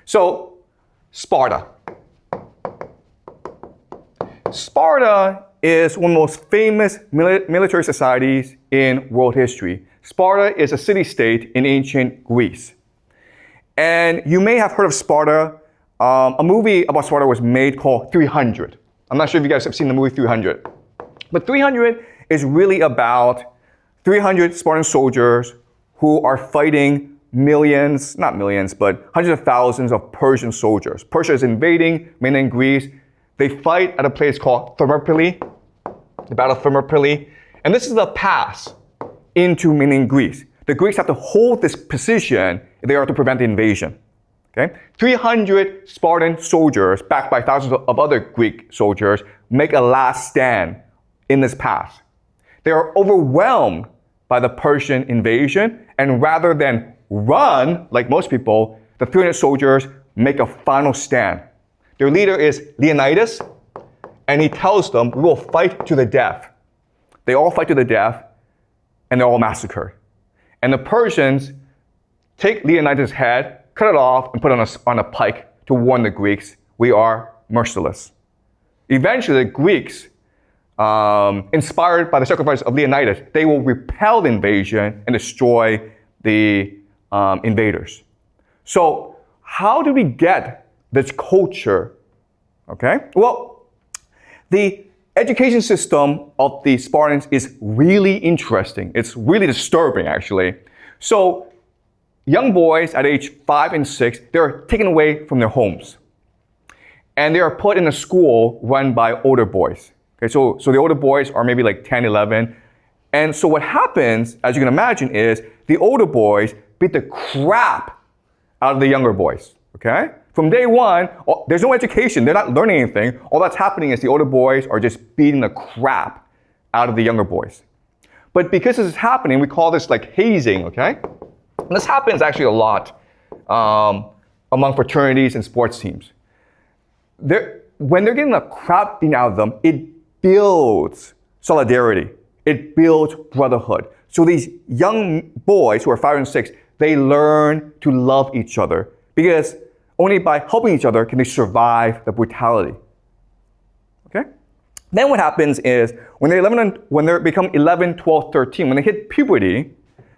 So, Sparta. Sparta is one of the most famous military societies in world history. Sparta is a city-state in ancient Greece. And you may have heard of Sparta. A movie about Sparta was made called 300. I'm not sure if you guys have seen the movie 300. But 300 is really about 300 Spartan soldiers who are fighting millions, not millions, but hundreds of thousands of Persian soldiers. Persia is invading mainland Greece. They fight at a place called Thermopylae, the Battle of Thermopylae. And this is the pass into mainland Greece. The Greeks have to hold this position if they are to prevent the invasion. Okay? 300 Spartan soldiers, backed by thousands of other Greek soldiers, make a last stand in this pass. They are overwhelmed by the Persian invasion, and rather than run, like most people, the 300 soldiers make a final stand. Their leader is Leonidas, and he tells them, we will fight to the death. They all fight to the death, and they're all massacred. And the Persians take Leonidas' head, cut it off, and put it on a pike to warn the Greeks, we are merciless. Eventually, the Greeks, inspired by the sacrifice of Leonidas, they will repel the invasion and destroy the invaders. So, how do we get this culture? Okay? Well, the education system of the Spartans is really interesting. It's really disturbing, actually. So, young boys at age 5 and 6, they're taken away from their homes. And they are put in a school run by older boys. Okay, so the older boys are maybe like 10, 11. And so what happens, as you can imagine, is the older boys beat the crap out of the younger boys. Okay? From day one, there's no education. They're not learning anything. All that's happening is the older boys are just beating the crap out of the younger boys. But because this is happening, we call this like hazing, okay? And this happens actually a lot among fraternities and sports teams. When they're getting the crap beaten out of them, it builds solidarity. It builds brotherhood. So these young boys who are 5 and 6, they learn to love each other because only by helping each other can they survive the brutality. Okay? Then what happens is when they become 11, 12, 13, when they hit puberty,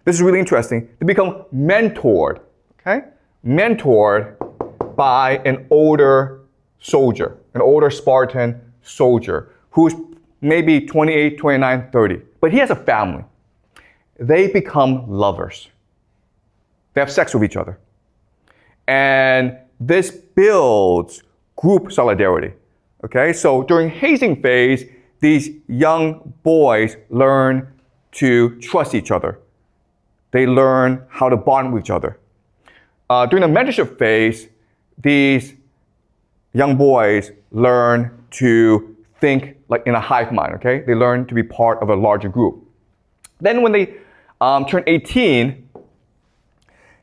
this is really interesting, they become mentored. Okay? Mentored by an older soldier, an older Spartan soldier who's maybe 28, 29, 30. But he has a family. They become lovers. They have sex with each other. And this builds group solidarity. Okay, so during hazing phase, these young boys learn to trust each other. They learn how to bond with each other. During the mentorship phase, these young boys learn to think like in a hive mind, okay? They learn to be part of a larger group. Then when they turn 18,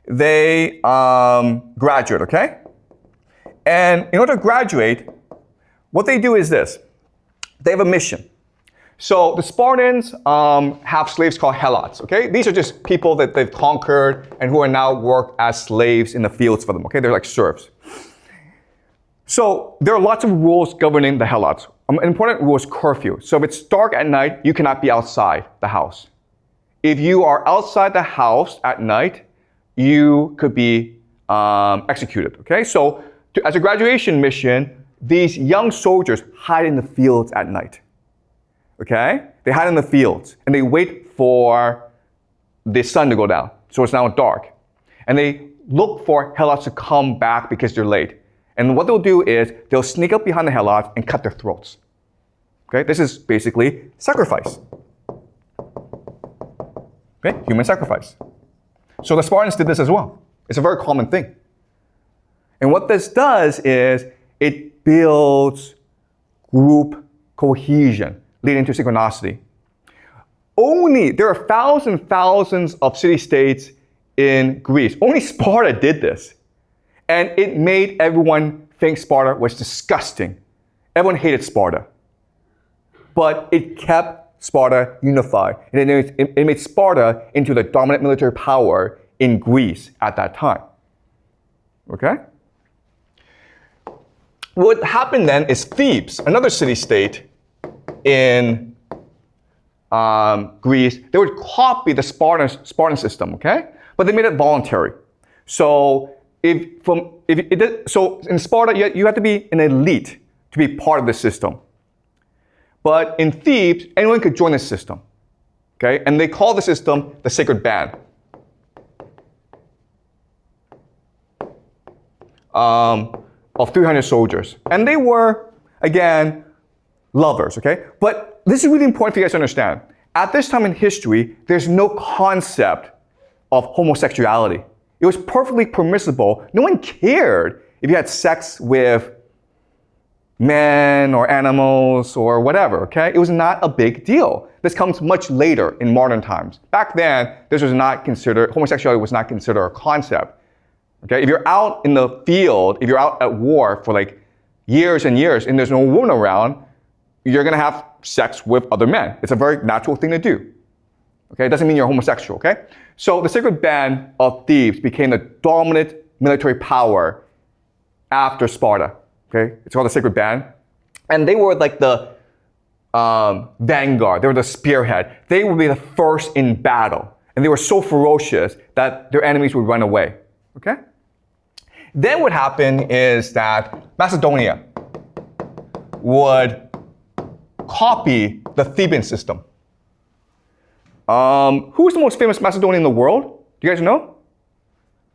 they graduate, okay? And in order to graduate, what they do is this. They have a mission. So the Spartans have slaves called helots, okay? These are just people that they've conquered and who are now work as slaves in the fields for them, okay? They're like serfs. So there are lots of rules governing the helots. An important rule is curfew. So if it's dark at night, you cannot be outside the house. If you are outside the house at night, you could be executed, okay? So as a graduation mission, these young soldiers hide in the fields at night, okay? They hide in the fields and they wait for the sun to go down. So it's now dark. And they look for helots to come back because they're late. And what they'll do is they'll sneak up behind the helots and cut their throats. Okay, this is basically sacrifice. Okay, human sacrifice. So the Spartans did this as well. It's a very common thing. And what this does is it builds group cohesion, leading to synchronicity. There are thousands of city-states in Greece. Only Sparta did this. And it made everyone think Sparta was disgusting. Everyone hated Sparta. But it kept Sparta unified. And it made Sparta into the dominant military power in Greece at that time. Okay? what happened then is Thebes, another city-state in Greece, they would copy the Spartan system, okay? But they made it voluntary. So in Sparta, you have to be an elite to be part of the system. But in Thebes, anyone could join the system, okay? And they call the system the Sacred Band. Of 300 soldiers. And they were, again, lovers, okay? But this is really important for you guys to understand. At this time in history, there's no concept of homosexuality. It was perfectly permissible. No one cared if you had sex with men or animals or whatever, okay? It was not a big deal. This comes much later in modern times. Back then, homosexuality was not considered a concept. Okay, if you're out in the field, if you're out at war for like years and years and there's no woman around, you're gonna have sex with other men. It's a very natural thing to do. Okay, it doesn't mean you're homosexual, okay? So the Sacred Band of Thebes became the dominant military power after Sparta, okay? It's called the Sacred Band. And they were like the vanguard, they were the spearhead. They would be the first in battle. And they were so ferocious that their enemies would run away. Okay? Then what happened is that Macedonia would copy the Theban system. Who's the most famous Macedonian in the world? Do you guys know?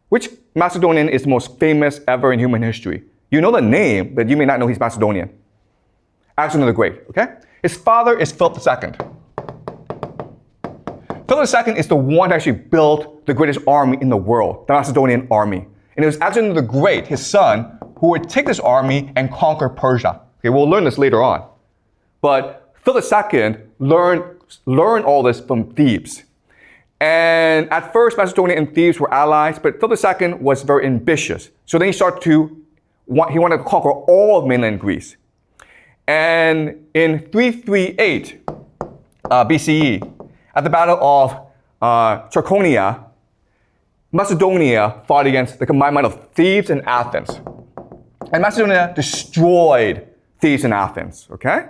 Which Macedonian is the most famous ever in human history? You know the name, but you may not know he's Macedonian. Alexander the Great, okay? His father is Philip II. Philip II is the one who actually built the greatest army in the world, the Macedonian army. And it was Alexander the Great, his son, who would take this army and conquer Persia. Okay, we'll learn this later on. But Philip II learned all this from Thebes. And at first, Macedonia and Thebes were allies, but Philip II was very ambitious. So then he wanted to conquer all of mainland Greece. And in 338 BCE, at the Battle of Trachonia, Macedonia fought against the combined might of Thebes and Athens. And Macedonia destroyed Thebes and Athens, okay?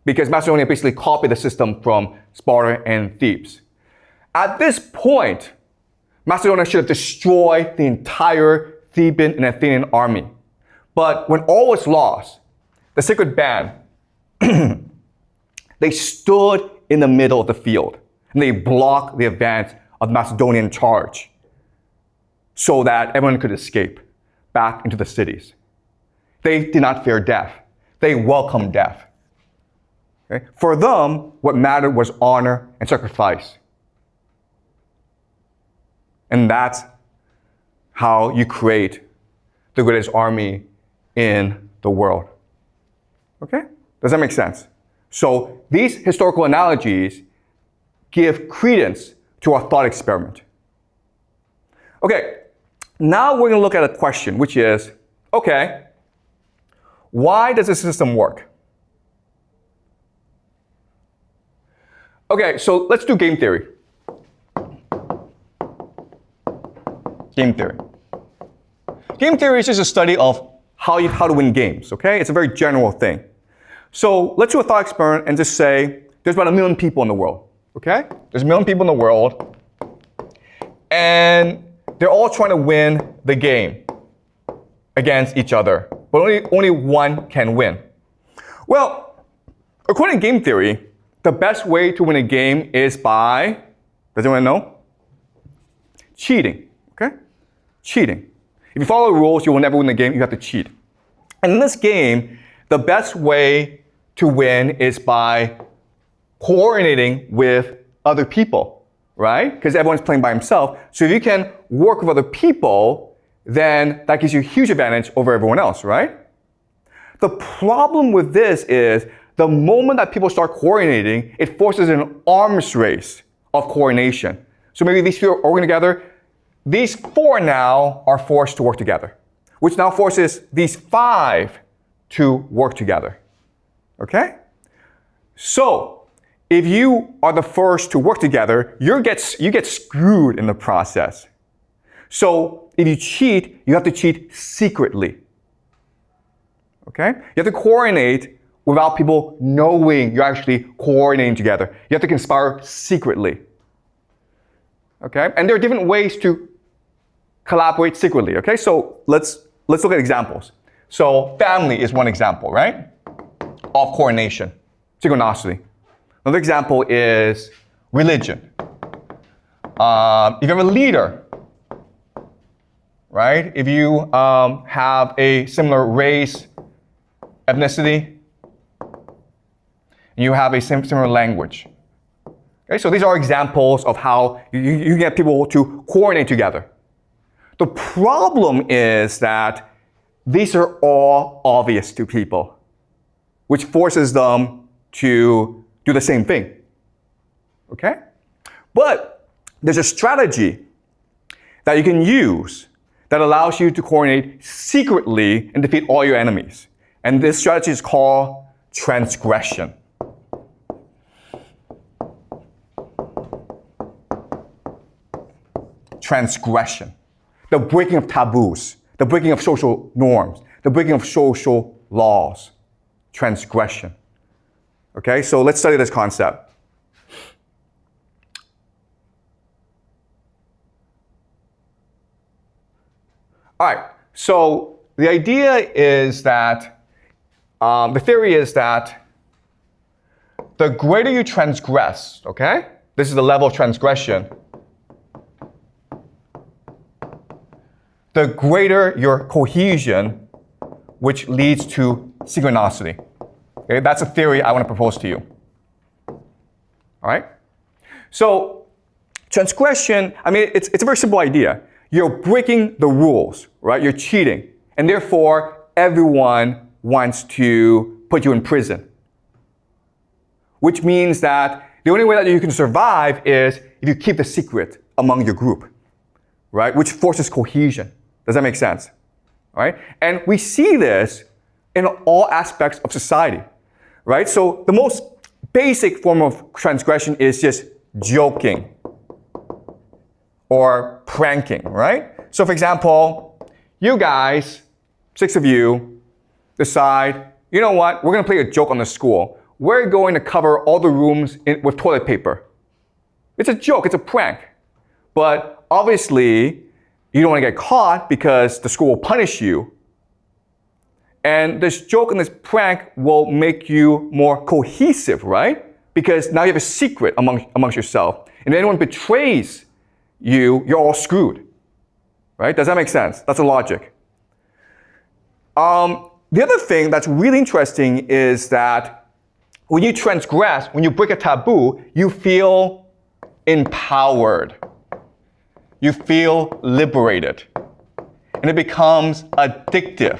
Because Macedonia basically copied the system from Sparta and Thebes. At this point, Macedonia should have destroyed the entire Theban and Athenian army. But when all was lost, the Sacred Band, they stood in the middle of the field. And they blocked the advance of the Macedonian charge so that everyone could escape back into the cities. They did not fear death. They welcomed death. Okay? For them, what mattered was honor and sacrifice. And that's how you create the greatest army in the world. Okay? Does that make sense? So these historical analogies give credence to our thought experiment. Okay, now we're going to look at a question, which is, okay, why does the system work? Okay, so let's do game theory. Game theory. Game theory is just a study of how to win games, okay? It's a very general thing. So let's do a thought experiment and just say there's about 1 million people in the world, okay? There's 1 million people in the world, and they're all trying to win the game against each other, but only one can win. Well, according to game theory, the best way to win a game is by, does anyone know? Cheating, okay? Cheating. If you follow the rules, you will never win the game, you have to cheat. And in this game, the best way to win is by coordinating with other people, right? Because everyone's playing by himself. So if you can work with other people, then that gives you a huge advantage over everyone else, right? The problem with this is the moment that people start coordinating, it forces an arms race of coordination. So maybe these few are working together. These 4 now are forced to work together, which now forces these 5 to work together. Okay? So, if you are the first to work together, you get screwed in the process. So, if you cheat, you have to cheat secretly. Okay? You have to coordinate without people knowing you're actually coordinating together. You have to conspire secretly. Okay? And there are different ways to collaborate secretly. Okay? So let's look at examples. So family is one example, right? Of coordination, synchronicity. Another example is religion. If you have a leader, right? If you have a similar race, ethnicity, you have a similar language. Okay, so these are examples of how you get people to coordinate together. The problem is that these are all obvious to people, which forces them to do the same thing. Okay? But there's a strategy that you can use that allows you to coordinate secretly and defeat all your enemies. And this strategy is called transgression. Transgression. The breaking of taboos, the breaking of social norms, the breaking of social laws. Transgression. Okay, so let's study this concept. All right, so the idea is that, the theory is that the greater you transgress, okay? This is the level of transgression. The greater your cohesion, which leads to synchronicity. Okay, that's a theory I want to propose to you. All right? So, transgression, I mean, it's a very simple idea. You're breaking the rules, right? You're cheating. And therefore, everyone wants to put you in prison. Which means that the only way that you can survive is if you keep the secret among your group, right? Which forces cohesion. Does that make sense? All right? And we see this in all aspects of society, right? So the most basic form of transgression is just joking or pranking, right? So for example, you guys, 6 of you, decide, you know what, we're going to play a joke on the school. We're going to cover all the rooms with toilet paper. It's a joke, it's a prank. But obviously, you don't want to get caught because the school will punish you. And this joke and this prank will make you more cohesive, right? Because now you have a secret amongst yourself. And if anyone betrays you, you're all screwed. Right? Does that make sense? That's the logic. The other thing that's really interesting is that when you transgress, when you break a taboo, you feel empowered. You feel liberated. And it becomes addictive.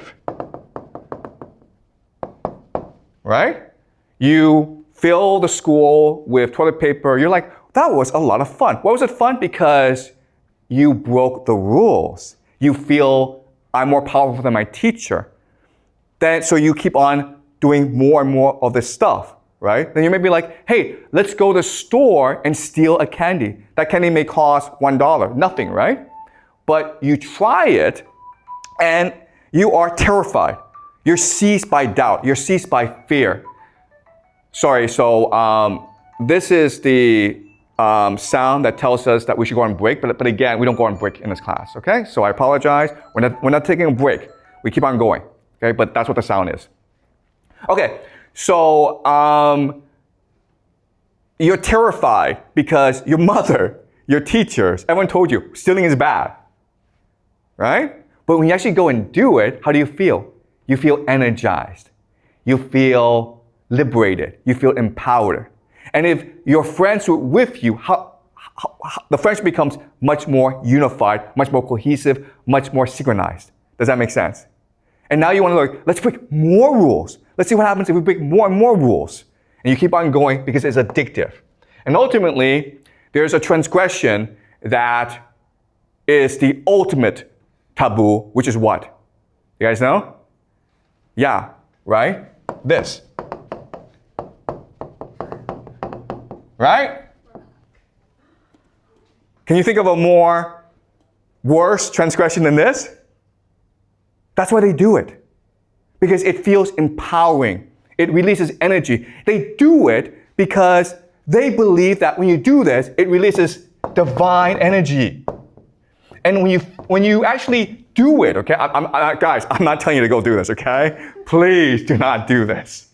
Right? You fill the school with toilet paper. You're like, that was a lot of fun. Why was it fun? Because you broke the rules. You feel, I'm more powerful than my teacher. So you keep on doing more and more of this stuff, right? Then you may be like, hey, let's go to the store and steal a candy. That candy may cost $1. Nothing, right? But you try it and you are terrified. You're seized by doubt. You're seized by fear. Sorry, so this is the sound that tells us that we should go on break. But again, we don't go on break in this class, okay? So I apologize. We're not taking a break. We keep on going, okay? But that's what the sound is. Okay, so you're terrified because your mother, your teachers, everyone told you stealing is bad, right? But when you actually go and do it, how do you feel? You feel energized. You feel liberated. You feel empowered. And if your friends were with you, the friendship becomes much more unified, much more cohesive, much more synchronized. Does that make sense? And now you want to like, let's break more rules. Let's see what happens if we break more and more rules. And you keep on going because it's addictive. And ultimately, there's a transgression that is the ultimate taboo, which is what? You guys know? Yeah, right? This. Right? Can you think of a more worse transgression than this? That's why they do it. because it feels empowering. It releases energy. They do it because they believe that when you do this, it releases divine energy. And when you actually do it, okay, guys, I'm not telling you to go do this, okay? Please do not do this,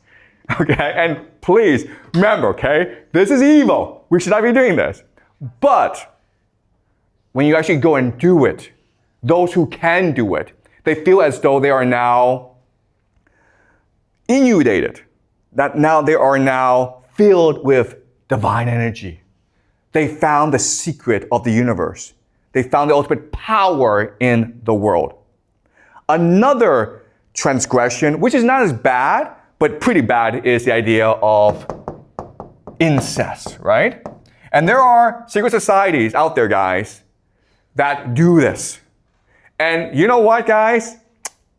okay? And please remember, okay, this is evil. We should not be doing this. But when you actually go and do it, those who can do it, they feel as though they are now inundated, that now they are now filled with divine energy. They found the secret of the universe. They found the ultimate power in the world. Another transgression, which is not as bad, but pretty bad, is the idea of incest, right? And there are secret societies out there, guys, that do this. And you know what, guys?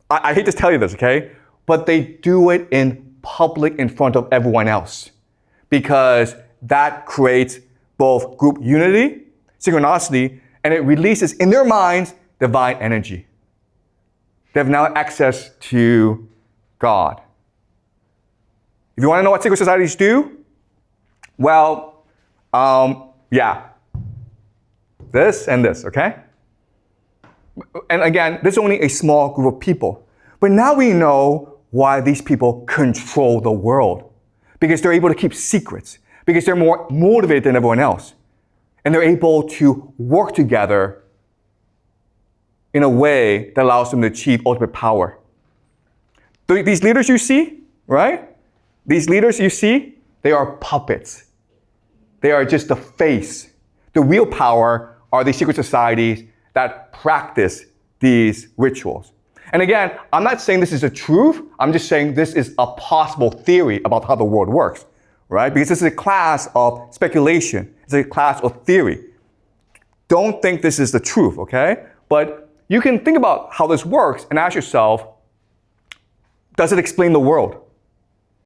I hate to tell you this, okay? But they do it in public in front of everyone else, because that creates both group unity, synchronicity, and it releases in their minds divine energy. They have now access to God. If you want to know what secret societies do, well, yeah, this and this, okay? And again, this is only a small group of people. But now we know why these people control the world. Because they're able to keep secrets. Because they're more motivated than everyone else. And they're able to work together in a way that allows them to achieve ultimate power. These leaders you see, right? These leaders you see, they are puppets. They are just the face. The real power are these secret societies that practice these rituals. And again, I'm not saying this is the truth. I'm just saying this is a possible theory about how the world works, right? Because this is a class of speculation. It's a class of theory. Don't think this is the truth, okay? But you can think about how this works and ask yourself, does it explain the world?